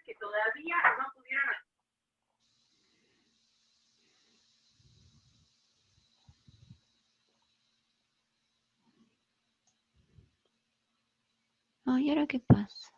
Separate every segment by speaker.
Speaker 1: Que todavía no pudieron.
Speaker 2: Ay, ¿ahora qué pasa?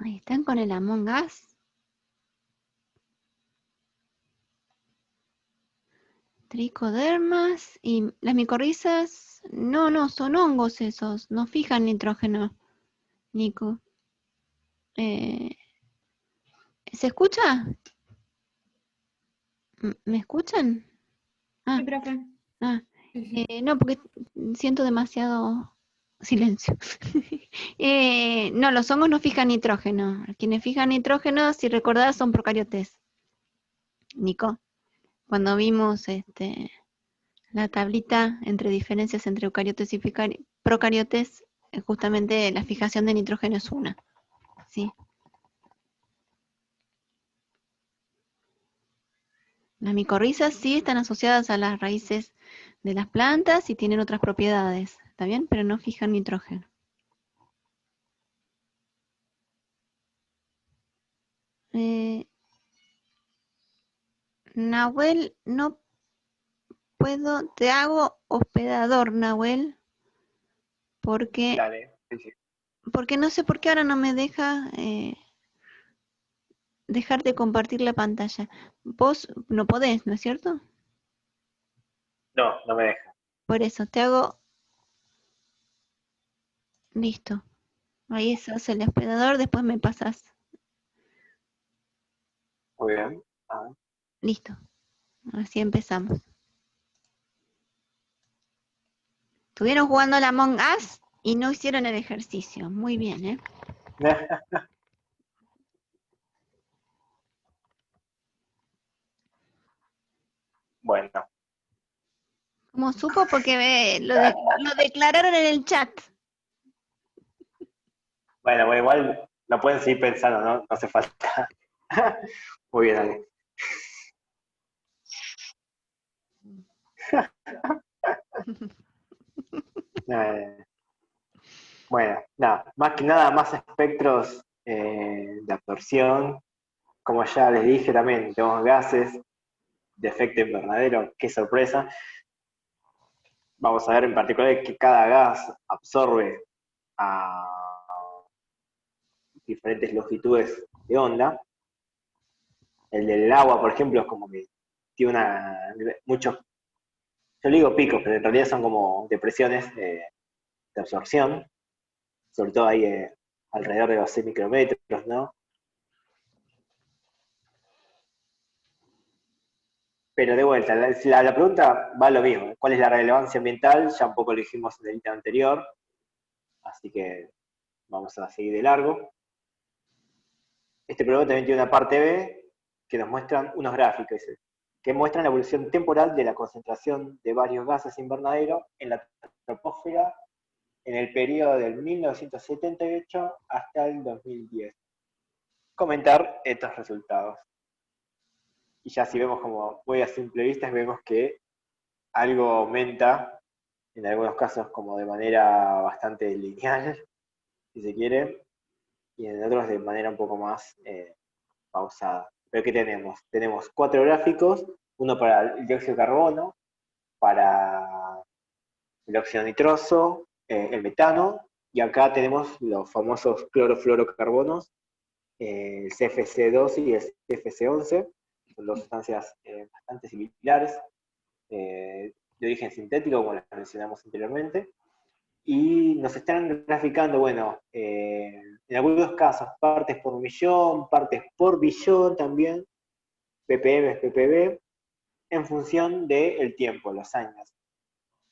Speaker 2: Ay, ¿están con el Among Us? Tricodermas y las micorrizas, no, son hongos esos, no fijan nitrógeno, Nico. ¿Se escucha? ¿Me escuchan?
Speaker 3: Sí, profe.
Speaker 2: No, porque siento demasiado silencio. No, los hongos no fijan nitrógeno. Quienes fijan nitrógeno, si recordás, son procariotes. Nico, cuando vimos la tablita entre diferencias entre eucariotes y procariotes, justamente la fijación de nitrógeno es una. ¿Sí? Las micorrizas sí están asociadas a las raíces de las plantas y tienen otras propiedades, ¿está bien? Pero no fijan nitrógeno. Nahuel, no puedo, te hago hospedador, Nahuel, porque,
Speaker 3: Dale, sí, sí.
Speaker 2: porque no sé por qué ahora no me deja dejar de compartir la pantalla. Vos no podés, ¿no es cierto?
Speaker 3: No, no me deja.
Speaker 2: Por eso, te hago, listo. Ahí sos el hospedador, después me pasas.
Speaker 3: Muy bien. A ver.
Speaker 2: Listo, así empezamos. Estuvieron jugando al Among Us y no hicieron el ejercicio. Muy bien, ¿eh?
Speaker 3: Bueno,
Speaker 2: ¿Cómo supo? Porque lo declararon en el chat.
Speaker 3: bueno, igual lo pueden seguir pensando, ¿no? No hace falta. Muy bien, Ale. Eh, bueno, nada, más que nada, más espectros de absorción. Como ya les dije también, tenemos gases de efecto invernadero, qué sorpresa. Vamos a ver en particular que cada gas absorbe a diferentes longitudes de onda. El del agua, por ejemplo, es como que tiene muchos, yo le digo picos, pero en realidad son como depresiones de absorción, sobre todo ahí alrededor de los 6 micrómetros, ¿no? Pero de vuelta, la pregunta va a lo mismo. ¿Cuál es la relevancia ambiental? Ya un poco lo dijimos en el ítem anterior, así que vamos a seguir de largo. Este programa también tiene una parte B que nos muestran unos gráficos que muestran la evolución temporal de la concentración de varios gases invernaderos en la troposfera en el periodo del 1978 hasta el 2010. Comentar estos resultados. Y ya si vemos como muy a simple vista, vemos que algo aumenta, en algunos casos como de manera bastante lineal, si se quiere, y en otros de manera un poco más pausada. Pero ¿qué tenemos? Tenemos 4 gráficos, uno para el dióxido de carbono, para el óxido nitroso, el metano, y acá tenemos los famosos clorofluorocarbonos, el CFC12 y el CFC11, son dos sustancias bastante similares, de origen sintético, como las mencionamos anteriormente, y nos están graficando, bueno, en algunos casos partes por millón, partes por billón también, ppm, ppb, en función del tiempo, los años.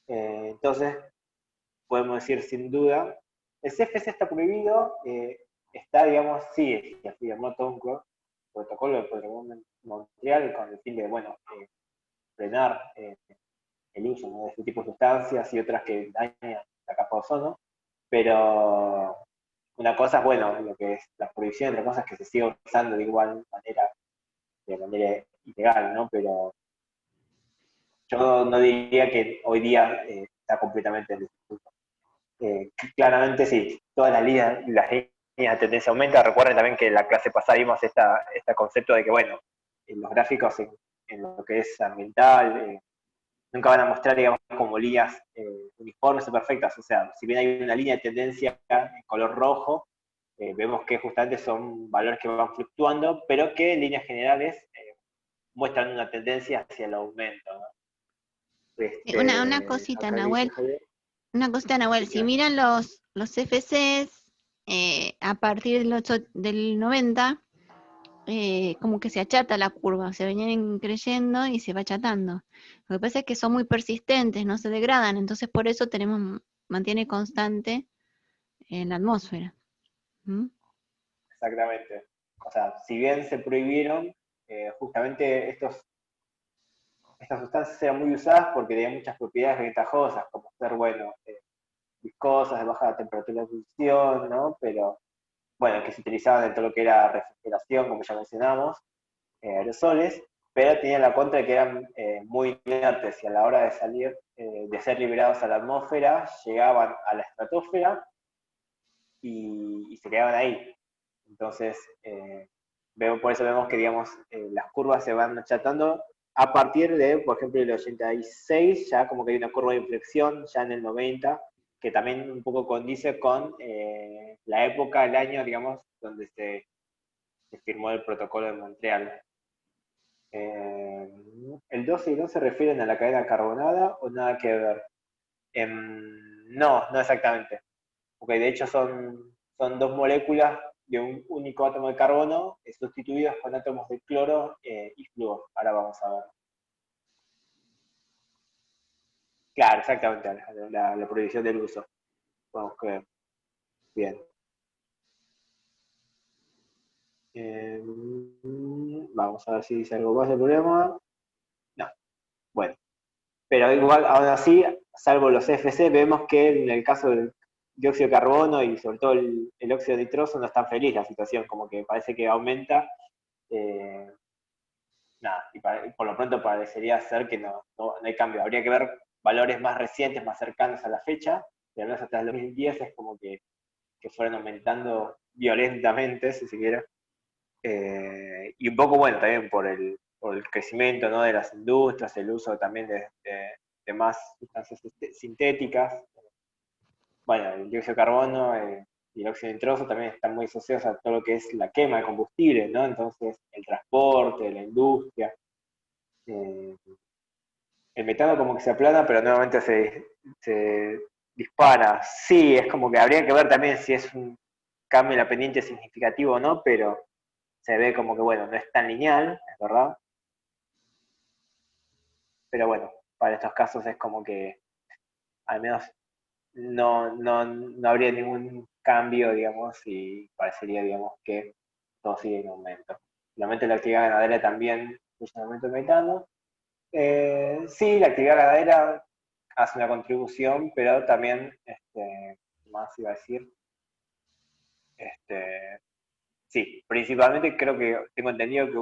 Speaker 3: Entonces, podemos decir sin duda, el CFC está prohibido, está, digamos, sí, se firmó todo un protocolo de Montreal con el fin de, bueno, frenar el uso, ¿no?, de este tipo de sustancias y otras que dañan la capa de ozono, pero una cosa es, bueno, lo que es la prohibición, otra cosa es que se siga usando de igual manera, de manera ilegal, ¿no? Pero yo no diría que hoy día está completamente en disputa. Claramente sí, todas las líneas de tendencia aumenta. Recuerden también que en la clase pasada vimos este concepto de que, bueno, en los gráficos en lo que es ambiental, nunca van a mostrar, digamos, como líneas uniformes o perfectas. O sea, si bien hay una línea de tendencia en color rojo, vemos que justamente son valores que van fluctuando, pero que en líneas generales muestran una tendencia hacia el aumento, ¿no?
Speaker 2: Una cosita,
Speaker 3: Acá
Speaker 2: Nahuel.
Speaker 3: dice Javier.
Speaker 2: Una cosita, Nahuel. Si
Speaker 3: Bien.
Speaker 2: miran los FCs a partir del 90, como que se achata la curva, se venían creyendo y se va achatando. Lo que pasa es que son muy persistentes, no se degradan, entonces por eso mantiene constante en la atmósfera. ¿Mm?
Speaker 3: Exactamente. O sea, si bien se prohibieron, justamente estas sustancias eran muy usadas porque tenían muchas propiedades ventajosas, como ser, bueno, viscosas, de baja temperatura de ebullición, ¿no? Pero, bueno, que se utilizaban en todo lo que era refrigeración, como ya mencionamos, aerosoles, pero tenían la contra de que eran muy inertes y a la hora de salir, de ser liberados a la atmósfera, llegaban a la estratosfera y se quedaban ahí. Entonces, Por eso vemos que, digamos, las curvas se van achatando a partir de, por ejemplo, el 86, ya como que hay una curva de inflexión, ya en el 90, que también un poco condice con la época, el año, digamos, donde se firmó el protocolo de Montreal. ¿El 12 y el 11 se refieren a la cadena carbonada o nada que ver? No, no exactamente. Porque de hecho son dos moléculas de un único átomo de carbono sustituidos con átomos de cloro y flúor. Ahora vamos a ver. Claro, exactamente, Alejandro, la prohibición del uso. Vamos a ver. Bien. Vamos a ver si dice algo más del problema. No. Bueno. Pero igual, aún así, salvo los FC, vemos que en el caso del dióxido de carbono y sobre todo el óxido nitroso no es tan feliz la situación, como que parece que aumenta. eh, Nada, y por lo pronto parecería ser que no hay cambio. Habría que ver valores más recientes, más cercanos a la fecha, y al menos hasta el 2010 es como que fueron aumentando violentamente, si se quiere. Y un poco, bueno, también por el crecimiento, ¿no?, de las industrias, el uso también de más sustancias sintéticas. Bueno, el dióxido de carbono y el óxido nitroso también están muy asociados a todo lo que es la quema de combustible, ¿no? Entonces, el transporte, la industria. Eh, el metano como que se aplana, pero nuevamente se dispara. Sí, es como que habría que ver también si es un cambio en la pendiente significativo o no, pero se ve como que, bueno, no es tan lineal, es verdad. Pero bueno, para estos casos es como que al menos no habría ningún cambio, digamos, y parecería, digamos, que todo sigue en aumento. Finalmente la actividad ganadera también es un aumento de metano. Sí, la actividad ganadera hace una contribución, pero también, más iba a decir, sí, principalmente creo que tengo entendido que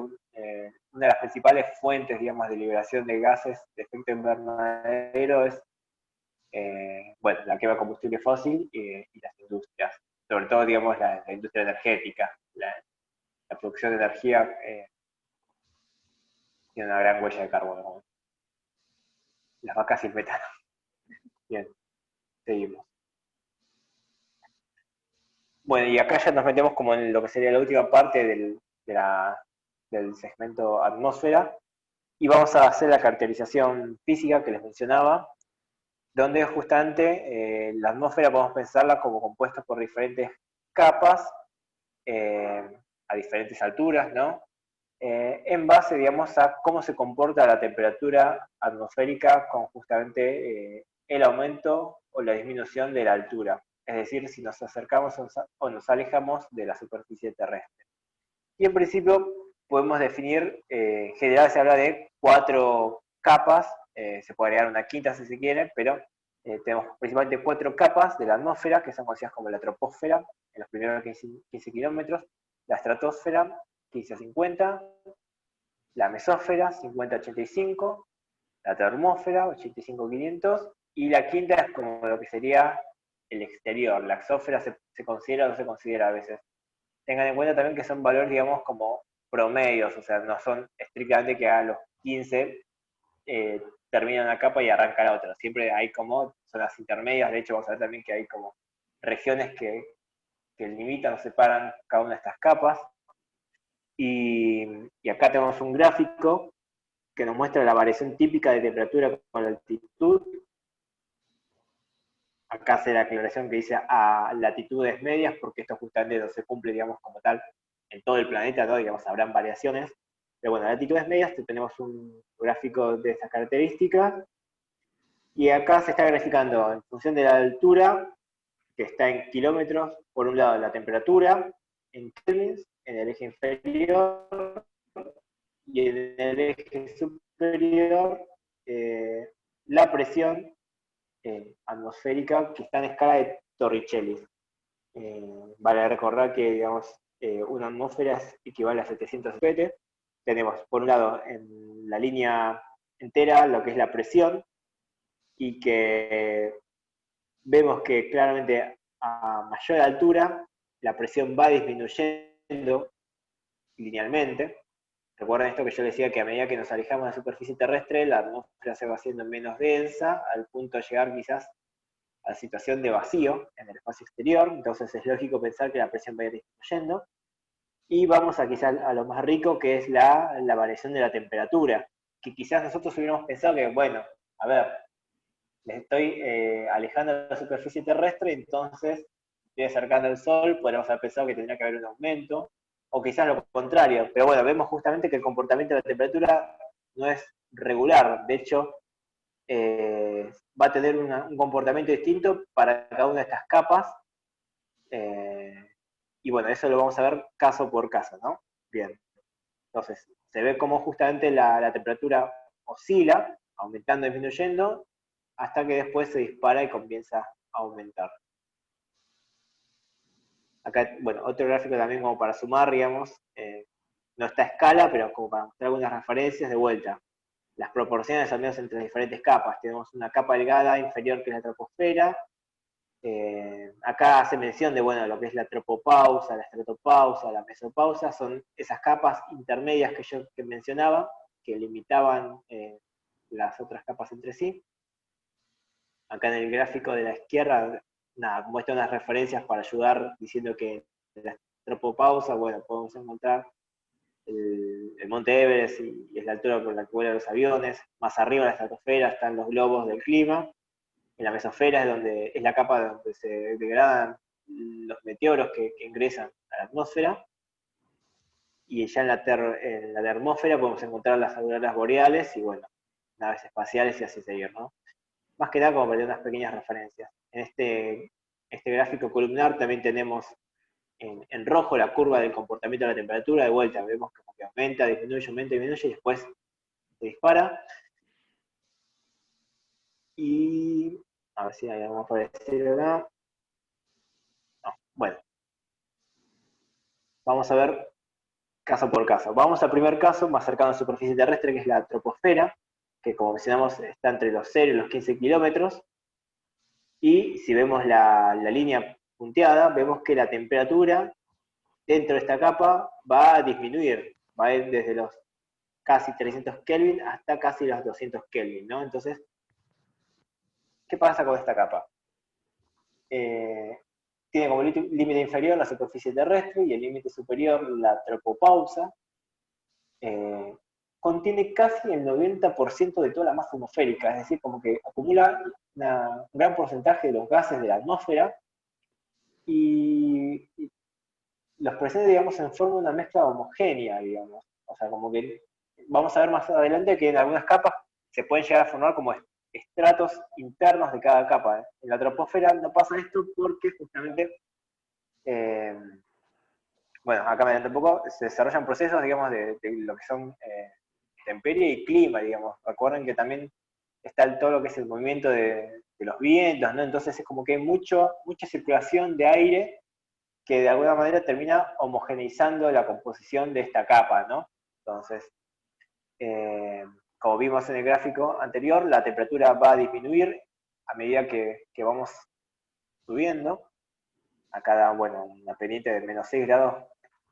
Speaker 3: una de las principales fuentes, digamos, de liberación de gases de efecto invernadero es, bueno, la quema de combustible fósil y las industrias, sobre todo, digamos, la industria energética, la producción de energía tiene una gran huella de carbono. Las vacas y el metano. Bien, seguimos. Bueno, y acá ya nos metemos como en lo que sería la última parte del segmento atmósfera, y vamos a hacer la caracterización física que les mencionaba, donde justamente la atmósfera podemos pensarla como compuesta por diferentes capas a diferentes alturas, ¿no? En base, digamos, a cómo se comporta la temperatura atmosférica con justamente el aumento o la disminución de la altura, es decir, si nos acercamos o nos alejamos de la superficie terrestre. Y en principio podemos definir, en general se habla de 4 capas, se puede agregar una quinta si se quiere, pero tenemos principalmente 4 capas de la atmósfera, que son conocidas como la troposfera, en los primeros 15 kilómetros, la estratosfera, 15 a 50, la mesósfera, 50 a 85, la termósfera, 85 a 500, y la quinta es como lo que sería el exterior. La exósfera se considera o no se considera a veces. Tengan en cuenta también que son valores, digamos, como promedios, o sea, no son estrictamente que a los 15 termina una capa y arranca la otra. Siempre hay como zonas intermedias, de hecho vamos a ver también que hay como regiones que limitan o separan cada una de estas capas. Y acá tenemos un gráfico que nos muestra la variación típica de temperatura con la altitud. Acá hace la aclaración que dice a latitudes medias, porque esto justamente no se cumple, digamos, como tal en todo el planeta, ¿no? Digamos, habrán variaciones. Pero bueno, a latitudes medias tenemos un gráfico de estas características. Y acá se está graficando en función de la altura, que está en kilómetros, por un lado la temperatura, en kelvins, en el eje inferior, y en el eje superior, la presión atmosférica que está en escala de Torricelli. Vale recordar que, digamos, una atmósfera equivale a 700 ppm. Tenemos, por un lado, en la línea entera lo que es la presión, y que vemos que claramente a mayor altura la presión va disminuyendo linealmente. Recuerden esto que yo les decía, que a medida que nos alejamos de la superficie terrestre, la atmósfera se va haciendo menos densa, al punto de llegar quizás a la situación de vacío en el espacio exterior. Entonces es lógico pensar que la presión va a ir disminuyendo. Y vamos a quizás a lo más rico, que es la variación de la temperatura, que quizás nosotros hubiéramos pensado que, bueno, a ver, les estoy alejando de la superficie terrestre, entonces estoy acercando al Sol, podríamos haber pensado que tendría que haber un aumento, o quizás lo contrario, pero bueno, vemos justamente que el comportamiento de la temperatura no es regular, de hecho, va a tener un comportamiento distinto para cada una de estas capas, y bueno, eso lo vamos a ver caso por caso, ¿no? Bien, entonces, se ve cómo justamente la temperatura oscila, aumentando y disminuyendo, hasta que después se dispara y comienza a aumentar. Acá, bueno, otro gráfico también como para sumar, digamos, no está a escala, pero como para mostrar algunas referencias de vuelta. Las proporciones al menos entre las diferentes capas. Tenemos una capa delgada inferior que es la troposfera. Acá hace mención de, bueno, lo que es la tropopausa, la estratopausa, la mesopausa, son esas capas intermedias que mencionaba, que limitaban las otras capas entre sí. Acá en el gráfico de la izquierda, nada, muestra unas referencias para ayudar, diciendo que en la tropopausa, bueno, podemos encontrar el Monte Everest y es la altura por la que vuelan los aviones. Más arriba de la estratosfera están los globos del clima. En la mesosfera es la capa donde se degradan los meteoros que ingresan a la atmósfera. Y ya en la termósfera podemos encontrar las auroras boreales y, bueno, naves espaciales y así seguir, ¿no? Más que nada como para tener unas pequeñas referencias. En este gráfico columnar también tenemos en rojo la curva del comportamiento de la temperatura, de vuelta, vemos como que aumenta, disminuye y después se dispara. Y a ver si hay algo más para decir acá. No, bueno. Vamos a ver caso por caso. Vamos al primer caso, más cercano a la superficie terrestre, que es la troposfera, que como mencionamos está entre los 0 y los 15 kilómetros. Y si vemos la línea punteada, vemos que la temperatura dentro de esta capa va a disminuir, va a ir desde los casi 300 Kelvin hasta casi los 200 Kelvin, ¿no? Entonces, ¿qué pasa con esta capa? Tiene como límite inferior la superficie terrestre y el límite superior la tropopausa. Contiene casi el 90% de toda la masa atmosférica, es decir, como que acumula un gran porcentaje de los gases de la atmósfera y los presenta, digamos, en forma de una mezcla homogénea, digamos. O sea, como que vamos a ver más adelante que en algunas capas se pueden llegar a formar como estratos internos de cada capa. En la troposfera no pasa esto porque justamente, bueno, acá me adelanto un poco, se desarrollan procesos, digamos, de lo que son temperie y clima, digamos. Recuerden que también está todo lo que es el movimiento de los vientos, ¿no? Entonces es como que hay mucha circulación de aire que de alguna manera termina homogeneizando la composición de esta capa, ¿no? Entonces, como vimos en el gráfico anterior, la temperatura va a disminuir a medida que vamos subiendo. Acá da, bueno, una pendiente de menos 6 grados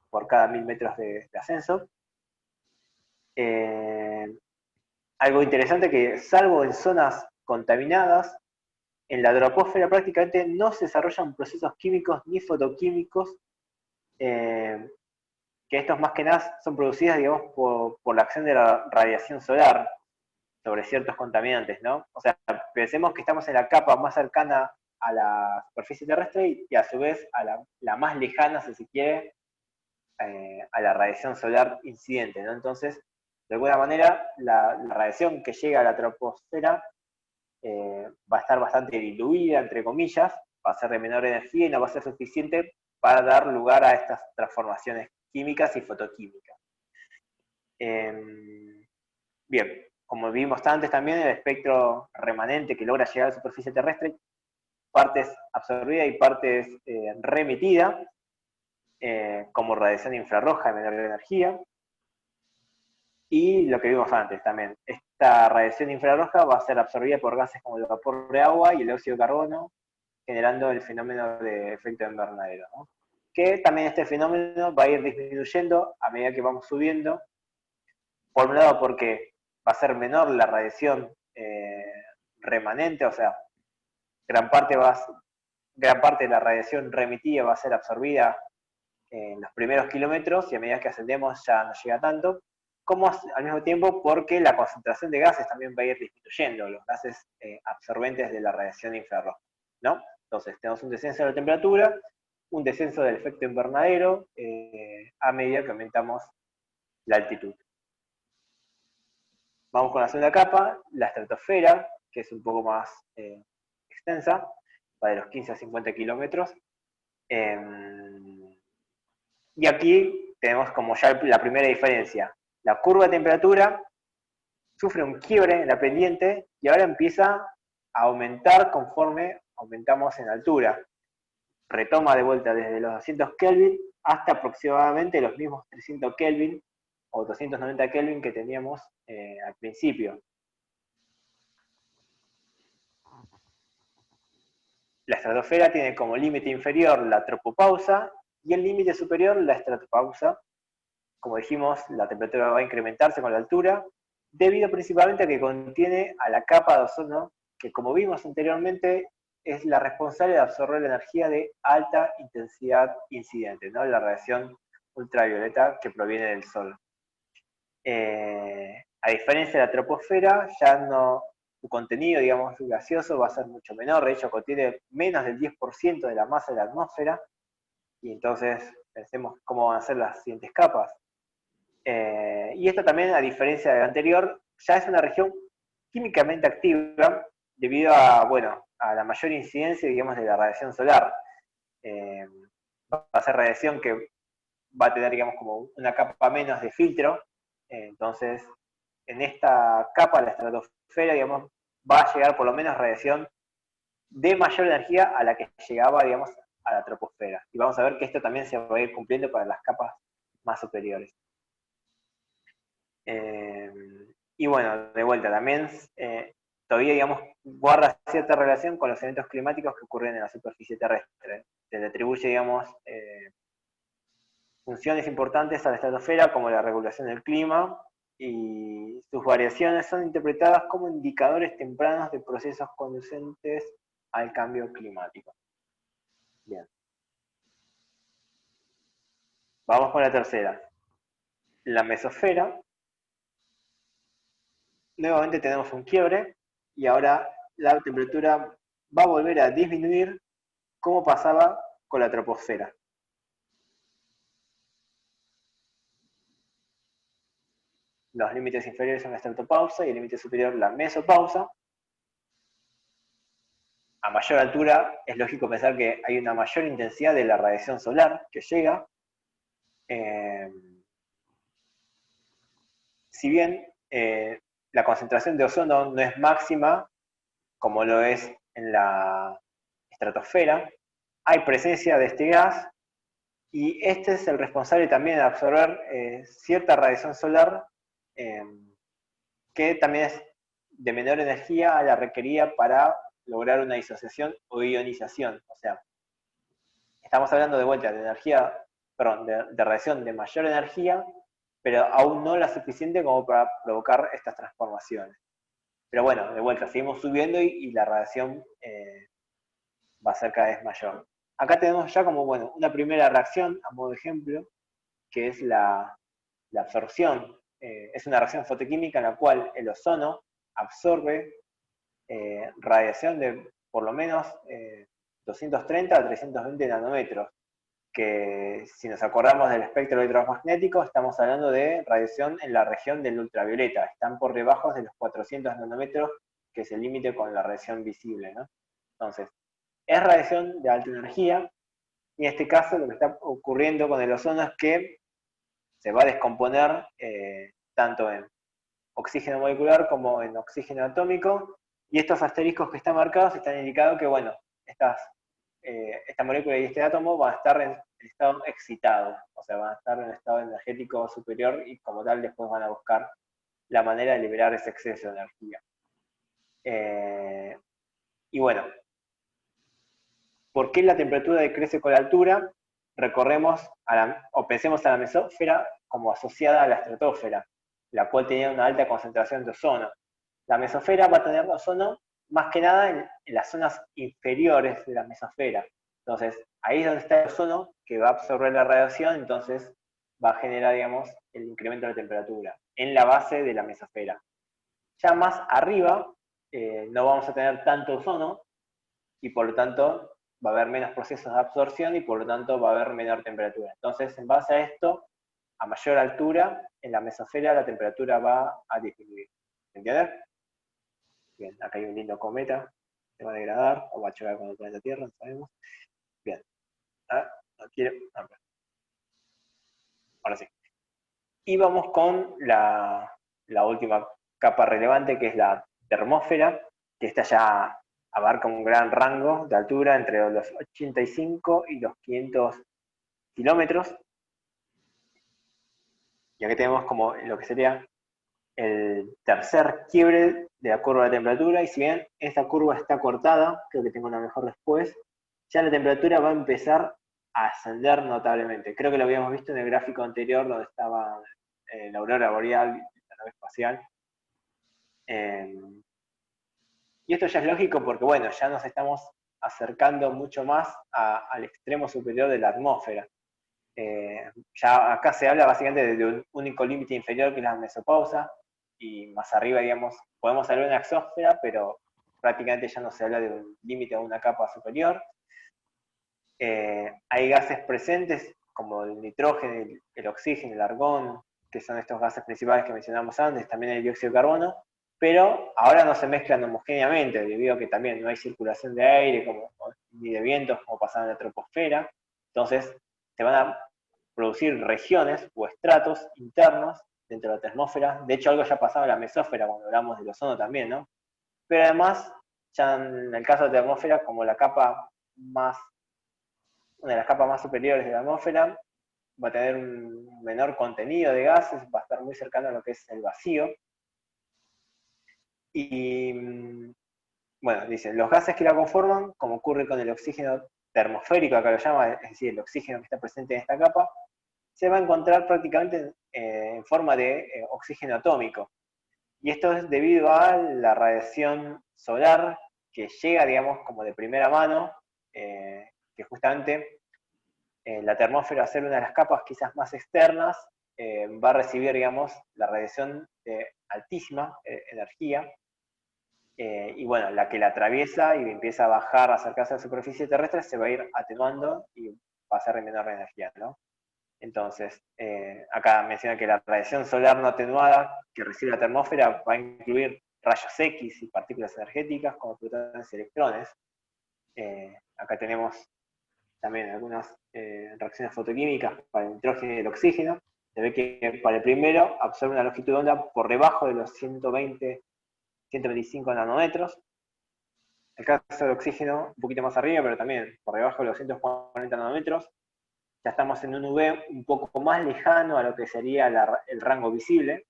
Speaker 3: por cada 1000 metros de ascenso. Algo interesante que, salvo en zonas contaminadas, en la troposfera prácticamente no se desarrollan procesos químicos ni fotoquímicos, que estos más que nada son producidos, digamos, por la acción de la radiación solar sobre ciertos contaminantes, ¿no? O sea, pensemos que estamos en la capa más cercana a la superficie terrestre y a su vez a la más lejana, si se quiere, a la radiación solar incidente, ¿no? Entonces, de alguna manera, la radiación que llega a la troposfera va a estar bastante diluida, entre comillas, va a ser de menor energía y no va a ser suficiente para dar lugar a estas transformaciones químicas y fotoquímicas. Bien, como vimos antes también, el espectro remanente que logra llegar a la superficie terrestre, partes absorbidas y partes remitidas, como radiación infrarroja de menor energía, y lo que vimos antes también, esta radiación infrarroja va a ser absorbida por gases como el vapor de agua y el óxido de carbono, generando el fenómeno de efecto invernadero, ¿no? que también este fenómeno va a ir disminuyendo a medida que vamos subiendo. Por un lado porque va a ser menor la radiación remanente, o sea, gran parte de la radiación remitida va a ser absorbida en los primeros kilómetros y a medida que ascendemos ya no llega tanto, como al mismo tiempo porque la concentración de gases también va a ir disminuyendo, los gases absorbentes de la radiación infrarroja, ¿no? Entonces tenemos un descenso de la temperatura, un descenso del efecto invernadero a medida que aumentamos la altitud. Vamos con la segunda capa, la estratosfera, que es un poco más extensa, va de los 15 a 50 kilómetros. Y aquí tenemos como ya la primera diferencia. La curva de temperatura sufre un quiebre en la pendiente y ahora empieza a aumentar conforme aumentamos en altura. Retoma de vuelta desde los 200 Kelvin hasta aproximadamente los mismos 300 Kelvin o 290 Kelvin que teníamos al principio. La estratosfera tiene como límite inferior la tropopausa y el límite superior la estratopausa. Como dijimos, la temperatura va a incrementarse con la altura, debido principalmente a que contiene a la capa de ozono, que como vimos anteriormente, es la responsable de absorber la energía de alta intensidad incidente, ¿no? La radiación ultravioleta que proviene del Sol. A diferencia de la troposfera, ya no, su contenido, digamos, gaseoso va a ser mucho menor, de hecho contiene menos del 10% de la masa de la atmósfera, y entonces pensemos cómo van a ser las siguientes capas. Y esto también, a diferencia de la anterior, ya es una región químicamente activa debido a, bueno, a la mayor incidencia, digamos, de la radiación solar. Va a ser radiación que va a tener, digamos, como una capa menos de filtro. Entonces, en esta capa, la estratosfera, digamos, va a llegar por lo menos radiación de mayor energía a la que llegaba, digamos, a la troposfera. Y vamos a ver que esto también se va a ir cumpliendo para las capas más superiores. Y bueno, de vuelta, también todavía, digamos, guarda cierta relación con los eventos climáticos que ocurren en la superficie terrestre. Se le atribuye, digamos, funciones importantes a la estratosfera como la regulación del clima, y sus variaciones son interpretadas como indicadores tempranos de procesos conducentes al cambio climático. Bien. Vamos con la tercera. La mesosfera. Nuevamente tenemos un quiebre y ahora la temperatura va a volver a disminuir como pasaba con la troposfera. Los límites inferiores son la estratopausa y el límite superior la mesopausa. A mayor altura es lógico pensar que hay una mayor intensidad de la radiación solar que llega. Si bien la concentración de ozono no es máxima, como lo es en la estratosfera, hay presencia de este gas y este es el responsable también de absorber cierta radiación solar que también es de menor energía a la requerida para lograr una disociación o ionización. O sea, estamos hablando de vuelta de energía, perdón, de radiación de mayor energía, pero aún no la suficiente como para provocar estas transformaciones. Pero bueno, de vuelta, seguimos subiendo y la radiación va a ser cada vez mayor. Acá tenemos ya como, bueno, una primera reacción, a modo de ejemplo, que es la absorción. Es una reacción fotoquímica en la cual el ozono absorbe radiación de por lo menos 230 a 320 nanómetros, que si nos acordamos del espectro electromagnético, estamos hablando de radiación en la región del ultravioleta, están por debajo de los 400 nanómetros, que es el límite con la radiación visible, ¿no? Entonces, es radiación de alta energía, y en este caso lo que está ocurriendo con el ozono es que se va a descomponer tanto en oxígeno molecular como en oxígeno atómico, y estos asteriscos que están marcados están indicando que, bueno, esta molécula y este átomo van a estar en estado excitado, o sea, van a estar en estado energético superior y como tal después van a buscar la manera de liberar ese exceso de energía. Y bueno, ¿por qué la temperatura decrece con la altura? recorremos, o pensemos a la mesósfera como asociada a la estratosfera, la cual tenía una alta concentración de ozono. La mesosfera va a tener ozono más que nada en las zonas inferiores de la mesosfera. Entonces, ahí es donde está el ozono que va a absorber la radiación, entonces va a generar, digamos, el incremento de la temperatura en la base de la mesosfera. Ya más arriba no vamos a tener tanto ozono y por lo tanto va a haber menos procesos de absorción y por lo tanto va a haber menor temperatura. Entonces, en base a esto, a mayor altura, en la mesosfera la temperatura va a disminuir. ¿Entiendes? Bien, acá hay un lindo cometa, se va a degradar o va a chocar con el planeta Tierra, no sabemos. Bien. No quiero. Ahora sí. Y vamos con la última capa relevante, que es la termósfera, que esta ya abarca un gran rango de altura entre los 85 y los 500 kilómetros. Y aquí tenemos como lo que sería el tercer quiebre de la curva de temperatura, y si bien esta curva está cortada, creo que tengo una mejor después, ya la temperatura va a empezar a ascender notablemente. Creo que lo habíamos visto en el gráfico anterior donde estaba la aurora boreal, la nave espacial. Y esto ya es lógico porque, bueno, ya nos estamos acercando mucho más al extremo superior de la atmósfera. Ya acá se habla básicamente de un único límite inferior que es la mesopausa, y más arriba, digamos, podemos hablar de una exósfera, pero prácticamente ya no se habla de un límite o una capa superior. Hay gases presentes como el nitrógeno, el oxígeno, el argón, que son estos gases principales que mencionamos antes, también el dióxido de carbono, pero ahora no se mezclan homogéneamente, debido a que también no hay circulación de aire ni de vientos como pasaba en la troposfera. Entonces se van a producir regiones o estratos internos dentro de la termósfera. De hecho, algo ya pasaba en la mesósfera cuando hablamos del ozono también, ¿no? Pero además, ya en el caso de la termósfera, como una de las capas más superiores de la atmósfera, va a tener un menor contenido de gases, va a estar muy cercano a lo que es el vacío. Y bueno, dicen, los gases que la conforman, como ocurre con el oxígeno termosférico, acá lo llama, es decir, el oxígeno que está presente en esta capa, se va a encontrar prácticamente en forma de oxígeno atómico. Y esto es debido a la radiación solar que llega, digamos, como de primera mano, que justamente la termósfera, al ser una de las capas quizás más externas, va a recibir, digamos, la radiación de altísima energía, y bueno, la que la atraviesa y empieza a bajar, a acercarse a la superficie terrestre, se va a ir atenuando y va a ser de menor energía, ¿no? Entonces, acá menciona que la radiación solar no atenuada que recibe la termósfera va a incluir rayos X y partículas energéticas como protones y electrones. Acá tenemos también algunas reacciones fotoquímicas para el nitrógeno y el oxígeno. Se ve que para el primero absorbe una longitud de onda por debajo de los 125 nanómetros. El caso del oxígeno un poquito más arriba, pero también por debajo de los 140 nanómetros. Ya estamos en un UV un poco más lejano a lo que sería el rango visible,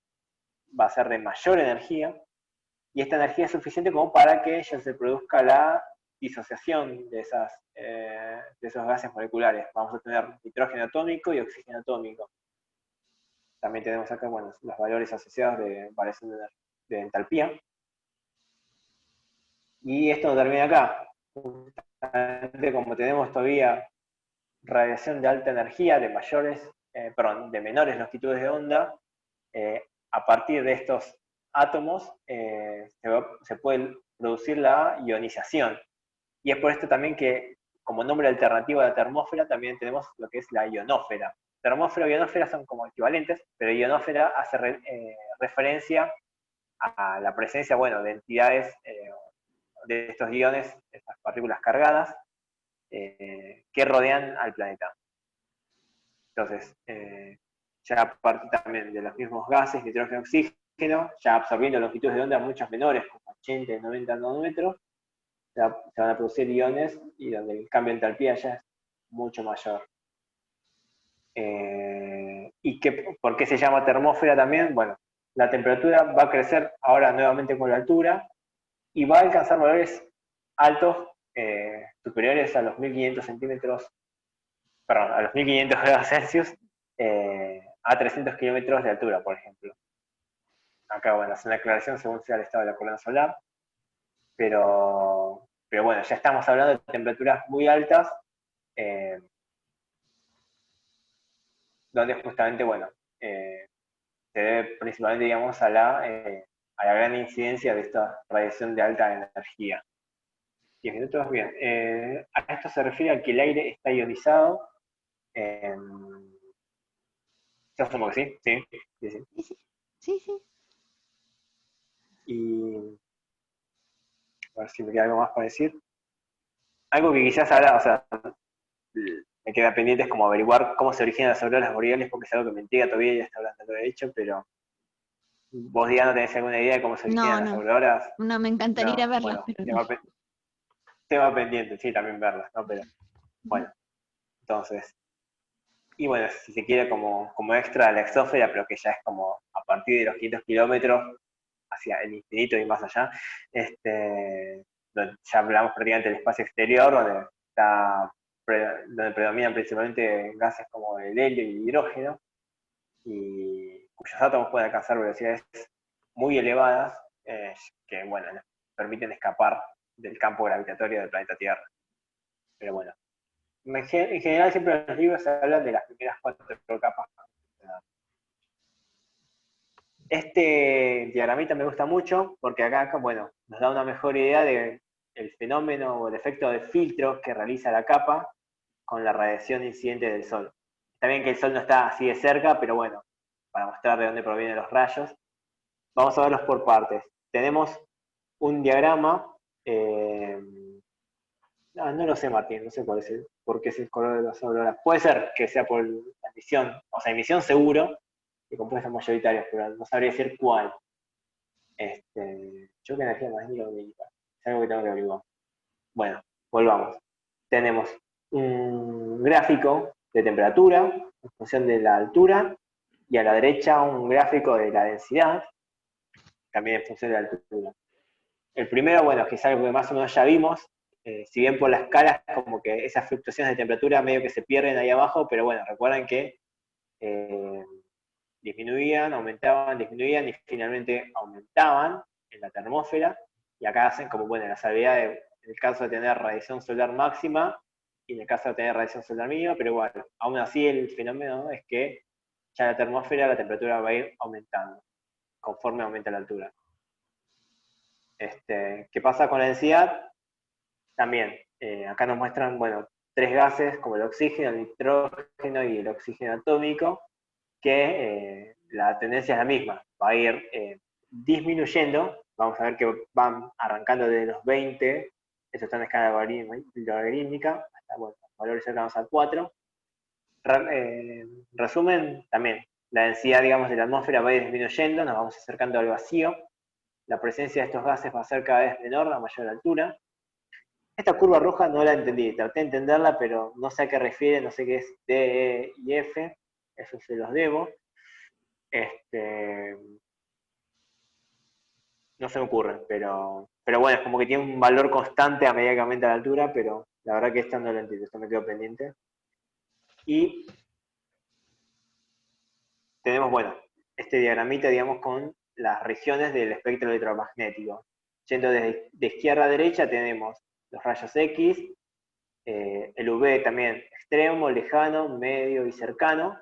Speaker 3: va a ser de mayor energía, y esta energía es suficiente como para que ya se produzca la disociación de esos gases moleculares. Vamos a tener nitrógeno atómico y oxígeno atómico. También tenemos acá, bueno, los valores asociados de variación de entalpía. Y esto no termina acá. Justamente como tenemos todavía radiación de alta energía, de menores longitudes de onda, a partir de estos átomos se puede producir la ionización. Y es por esto también que, como nombre alternativo a la termósfera, también tenemos lo que es la ionósfera. Termósfera y ionósfera son como equivalentes, pero ionósfera hace referencia a la presencia, bueno, de entidades de estos iones, estas partículas cargadas, que rodean al planeta. Entonces, ya a partir también de los mismos gases, nitrógeno y oxígeno, ya absorbiendo longitudes de onda muchas menores, como 80 y 90 nanómetros, se van a producir iones y donde el cambio de entalpía ya es mucho mayor. ¿Y por qué se llama termósfera también? Bueno, la temperatura va a crecer ahora nuevamente con la altura y va a alcanzar valores altos, superiores a los 1500 centímetros perdón, a los 1500 grados Celsius a 300 kilómetros de altura, por ejemplo. Acá, bueno, hace una aclaración según sea el estado de la corona solar, pero bueno, ya estamos hablando de temperaturas muy altas, donde justamente, bueno, se debe principalmente, digamos, a la gran incidencia de esta radiación de alta energía. 10 minutos, bien. A esto se refiere a que el aire está ionizado. Yo asumo que sí, sí, sí.
Speaker 2: Sí, sí, sí, sí.
Speaker 3: Y a ver si me queda algo más para decir. Algo que quizás ahora, o sea, me queda pendiente es como averiguar cómo se originan las auroras boreales, porque es algo que me intriga todavía, ya está hablando, lo he hecho, pero vos, Diana, ¿tenés alguna idea de cómo se
Speaker 2: No,
Speaker 3: originan las
Speaker 2: no.
Speaker 3: auroras?
Speaker 2: No, me encantaría ir a
Speaker 3: No,
Speaker 2: verlas,
Speaker 3: bueno,
Speaker 2: pero no.
Speaker 3: tema pendiente, sí, también verlas, ¿no? Pero, bueno, entonces, y bueno, si se quiere como extra la exósfera, pero que ya es como a partir de los 500 kilómetros hacia el infinito y más allá, donde ya hablamos prácticamente del espacio exterior, donde predominan principalmente gases como el helio y el hidrógeno, y cuyos átomos pueden alcanzar velocidades muy elevadas, que bueno, nos permiten escapar del campo gravitatorio del planeta Tierra. Pero bueno, en general siempre en los libros se hablan de las primeras 4 capas. Este diagramita me gusta mucho porque acá, bueno, nos da una mejor idea del fenómeno o el efecto de filtro que realiza la capa con la radiación incidente del Sol. Está bien que el Sol no está así de cerca, pero bueno, para mostrar de dónde provienen los rayos, vamos a verlos por partes. Tenemos un diagrama, no lo sé, Martín, no sé por qué es el color de las auroras. Puede ser que sea por la emisión, o sea, emisión seguro, y compuestos mayoritarios, pero no sabría decir cuál. Choque de energía magnética, es algo que tengo que averiguar. Bueno, volvamos. Tenemos un gráfico de temperatura en función de la altura, y a la derecha un gráfico de la densidad, también en función de la altura. El primero, bueno, que es algo que más o menos ya vimos, si bien por la escala como que esas fluctuaciones de temperatura medio que se pierden ahí abajo, pero bueno, recuerden que disminuían, aumentaban, disminuían y finalmente aumentaban en la termósfera, y acá hacen como, bueno, la salvedad en el caso de tener radiación solar máxima y en el caso de tener radiación solar mínima, pero bueno, aún así el fenómeno es que ya en la termósfera la temperatura va a ir aumentando conforme aumenta la altura. ¿Qué pasa con la densidad? También, acá nos muestran, bueno, 3 gases como el oxígeno, el nitrógeno y el oxígeno atómico, que la tendencia es la misma, va a ir disminuyendo. Vamos a ver que van arrancando desde los 20, esto está en escala logarítmica, hasta bueno, valores cercanos a 4. Resumen, también, la densidad, digamos, de la atmósfera va a ir disminuyendo, nos vamos acercando al vacío, la presencia de estos gases va a ser cada vez menor a mayor altura. Esta curva roja no la entendí, traté de entenderla, pero no sé a qué refiere, no sé qué es D, E y F, eso se los debo. No se me ocurre, pero bueno, es como que tiene un valor constante a medida que aumenta la altura, pero la verdad que esta no la entiendo, esto me quedó pendiente. Y tenemos, bueno, este diagramita, digamos, con las regiones del espectro electromagnético. Yendo de izquierda a derecha tenemos los rayos X, el UV también extremo, lejano, medio y cercano,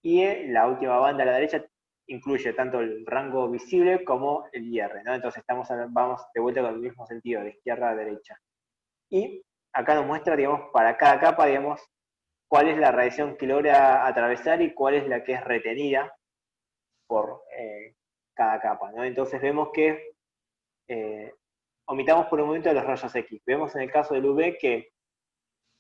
Speaker 3: y la última banda a la derecha incluye tanto el rango visible como el IR, ¿no? Entonces vamos de vuelta con el mismo sentido, de izquierda a derecha. Y acá nos muestra, digamos, para cada capa, digamos, cuál es la radiación que logra atravesar y cuál es la que es retenida por cada capa, ¿no? Entonces vemos que omitamos por un momento los rayos X. Vemos en el caso del UV que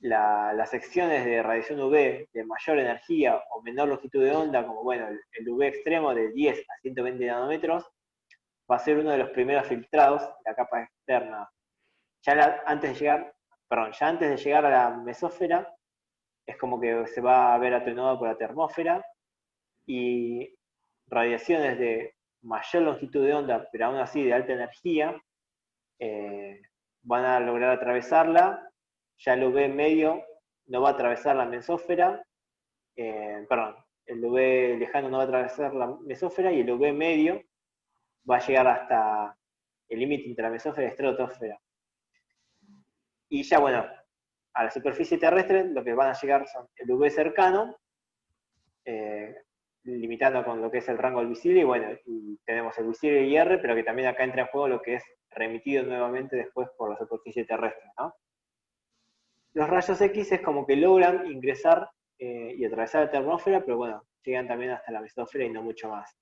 Speaker 3: las secciones de radiación UV de mayor energía o menor longitud de onda, como bueno, el UV extremo de 10 a 120 nanómetros, va a ser uno de los primeros filtrados de la capa externa. Ya antes de llegar a la mesósfera, es como que se va a ver atenuado por la termósfera, y radiaciones de mayor longitud de onda, pero aún así de alta energía, van a lograr atravesarla. Ya el UV medio no va a atravesar la mesósfera, perdón, el UV lejano no va a atravesar la mesósfera y el UV medio va a llegar hasta el límite entre la mesósfera y la estratosfera. Y ya, bueno, a la superficie terrestre lo que van a llegar son el UV cercano, limitando con lo que es el rango del visible, y bueno, y tenemos el visible IR, pero que también acá entra en juego lo que es remitido nuevamente después por la superficie terrestre, ¿no? Los rayos X es como que logran ingresar y atravesar la termósfera, pero bueno, llegan también hasta la mesósfera y no mucho más.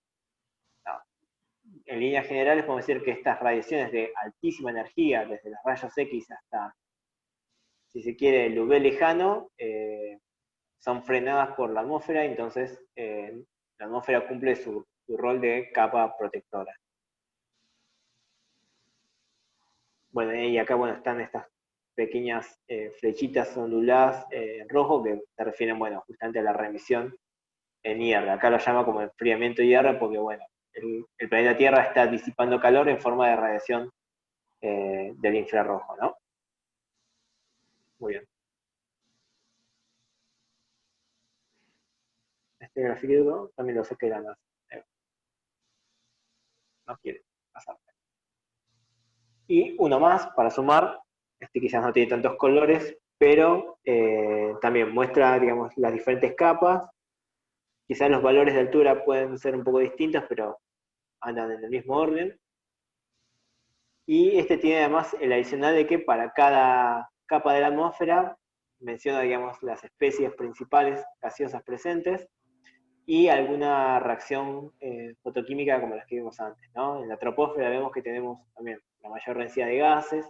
Speaker 3: No. En líneas generales podemos decir que estas radiaciones de altísima energía, desde los rayos X hasta, si se quiere, el UV lejano, son frenadas por la atmósfera, entonces la atmósfera cumple su rol de capa protectora. Bueno, y acá bueno, están estas pequeñas flechitas onduladas en rojo que se refieren, bueno, justamente a la remisión en IR. Acá lo llama como enfriamiento IR porque, bueno, el planeta Tierra está disipando calor en forma de radiación del infrarrojo, ¿no? Muy bien. Este grafiquito también lo sé que era más. No quiere pasar. Y uno más para sumar, este quizás no tiene tantos colores, pero también muestra, digamos, las diferentes capas. Quizás los valores de altura pueden ser un poco distintos, pero andan en el mismo orden. Y este tiene además el adicional de que para cada capa de la atmósfera menciona, digamos, las especies principales gaseosas presentes y alguna reacción fotoquímica como las que vimos antes, ¿no? En la troposfera vemos que tenemos también la mayor densidad de gases.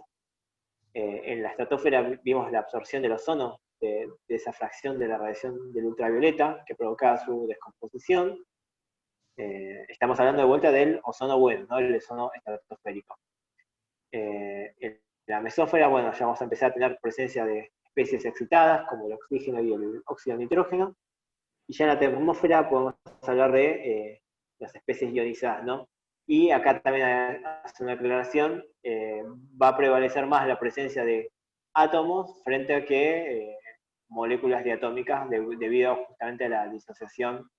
Speaker 3: En la estratosfera vimos la absorción del ozono, de esa fracción de la radiación del ultravioleta que provocaba su descomposición. Estamos hablando de vuelta del ozono bueno, ¿no? El ozono estratosférico. En la mesósfera, bueno, ya vamos a empezar a tener presencia de especies excitadas, como el oxígeno y el óxido de nitrógeno. Y ya en la termósfera podemos hablar de las especies ionizadas, ¿no? Y acá también hace una aclaración, va a prevalecer más la presencia de átomos frente a que moléculas diatómicas debido justamente a la disociación,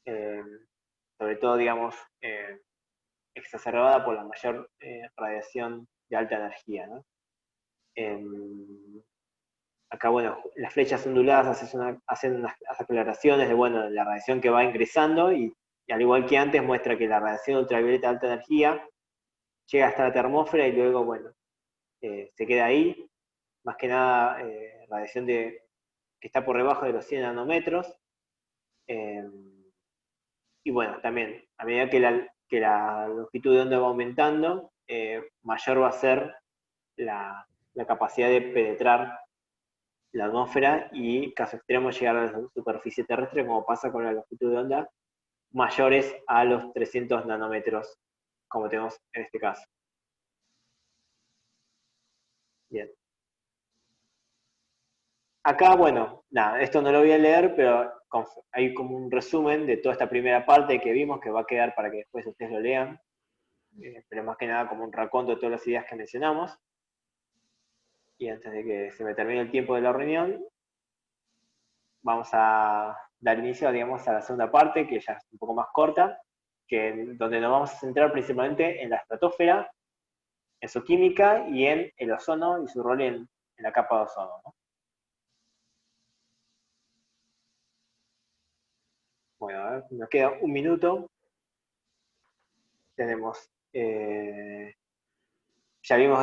Speaker 3: sobre todo, digamos, exacerbada por la mayor radiación de alta energía, ¿no? Acá, bueno, las flechas onduladas hacen unas aclaraciones de, bueno, la radiación que va ingresando y al igual que antes muestra que la radiación ultravioleta de alta energía llega hasta la termósfera y luego, bueno, se queda ahí, más que nada radiación que está por debajo de los 100 nanómetros. Y bueno, también, a medida que la longitud de onda va aumentando, mayor va a ser la capacidad de penetrar la atmósfera y, caso extremo, llegar a la superficie terrestre, como pasa con la longitud de onda mayores a los 300 nanómetros, como tenemos en este caso. Bien. Acá, bueno, nada, esto no lo voy a leer, pero hay como un resumen de toda esta primera parte que vimos, que va a quedar para que después ustedes lo lean, pero más que nada como un raconto de todas las ideas que mencionamos. Y antes de que se me termine el tiempo de la reunión, vamos a dar inicio, digamos, a la segunda parte, que ya es un poco más corta, donde nos vamos a centrar principalmente en la estratosfera, en su química y en el ozono y su rol en la capa de ozono, ¿no? Bueno, a ver, nos queda un minuto. Tenemos, ya vimos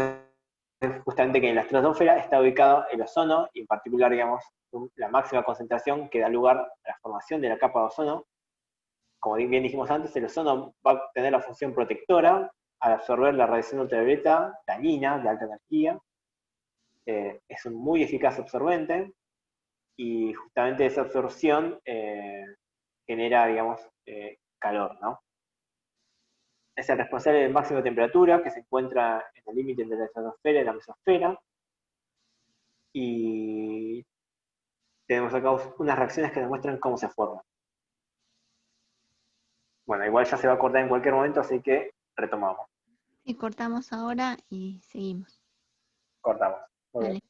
Speaker 3: justamente que en la estratosfera está ubicado el ozono, y en particular, digamos, la máxima concentración que da lugar a la formación de la capa de ozono. Como bien dijimos antes, el ozono va a tener la función protectora al absorber la radiación ultravioleta dañina de alta energía. Es un muy eficaz absorbente y justamente esa absorción genera, digamos, calor, ¿no? Es el responsable del máximo de temperatura que se encuentra en el límite entre la estratosfera y la mesosfera. Y tenemos acá unas reacciones que demuestran cómo se forma. Bueno, igual ya se va a cortar en cualquier momento, así que retomamos.
Speaker 2: Y cortamos ahora y seguimos.
Speaker 3: Cortamos. Muy bien.
Speaker 2: Dale.